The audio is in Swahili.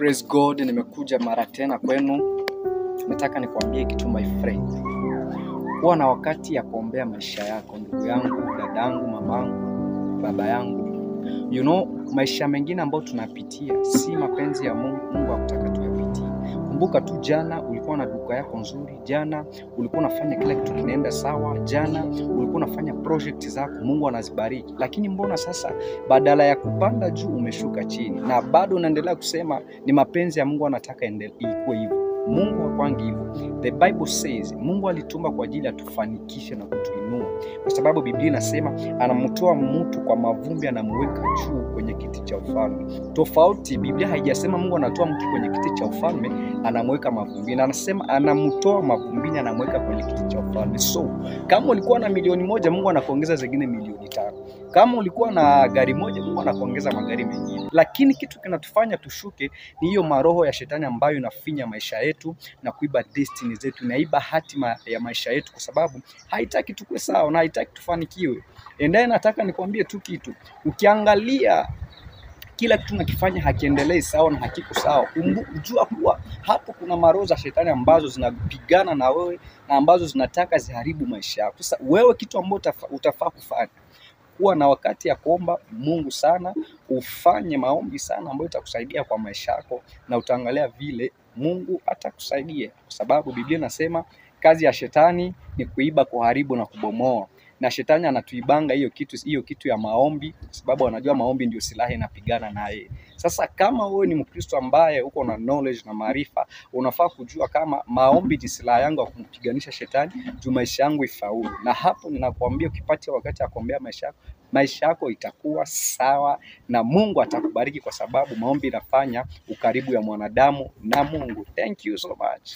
Praise God, nimekuja mara tena kwenu. Nataka nikuambie kitu my friend. Kuwa na wakati ya kuombea maisha yako, ndugu yangu, dadangu, mamangu, baba yangu. You know, maisha mengine ambayo tunapitia si mapenzi ya Mungu. Mungu hakutaka tuyapitie. Kumbuka tu jana ulikuwa na duka yako nzuri, jana ulikuwa unafanya kila kitu kinaenda sawa, jana ulikuwa unafanya project zako, Mungu anazibariki. Lakini mbona sasa badala ya kupanda juu umeshuka chini na bado unaendelea kusema ni mapenzi ya Mungu anataka ikuwe hivyo? Mungu hakwangi hivyo. The Bible says Mungu alituma kwa ajili atufanikishe na kutuinua, kwa sababu Biblia inasema anamtoa mtu kwa mavumbi anamweka juu kwenye kiti cha ufalme. Tofauti, Biblia haijasema Mungu anatoa mtu kwenye kiti cha ufalme anamweka mavumbini, anasema anamtoa mavumbini anamweka kwenye kiti cha ufalme. So kama ulikuwa na milioni moja, Mungu anakuongeza zingine milioni 5. Kama ulikuwa na gari moja, Mungu anakuongeza magari mengine. Lakini kitu kinatufanya tushuke ni hiyo maroho ya shetani ambayo inafinya maisha yetu na kuiba destiny zetu, inaiba hatima ya maisha yetu, kwa sababu haitaki tukue sawa na haitaki tufanikiwe. Endaye nataka nikwambie tu kitu, ukiangalia kila kitu nakifanya hakiendelei sawa na hakiko sawa, jua kuwa hapo kuna maroho za shetani ambazo zinapigana na wewe na ambazo zinataka ziharibu maisha yako. Sasa wewe kitu ambacho utafaa kufanya, kuwa na wakati ya kuomba Mungu sana, ufanye maombi sana ambayo itakusaidia kwa maisha yako, na utaangalia vile Mungu atakusaidia, kwa sababu Biblia inasema kazi ya shetani ni kuiba, kuharibu na kubomoa, na shetani anatuibanga hiyo kitu ya maombi, kwa sababu anajua maombi ndio silaha inapigana naye. Sasa kama wewe ni Mkristo ambaye uko na knowledge na maarifa, unafaa kujua kama maombi ni silaha yangu ya kumpiganisha shetani juu maisha yangu ifaulu. Na hapo ninakuambia ukipatia wakati ya kuombea maisha yako itakuwa sawa na Mungu atakubariki, kwa sababu maombi inafanya ukaribu ya mwanadamu na Mungu. Thank you so much.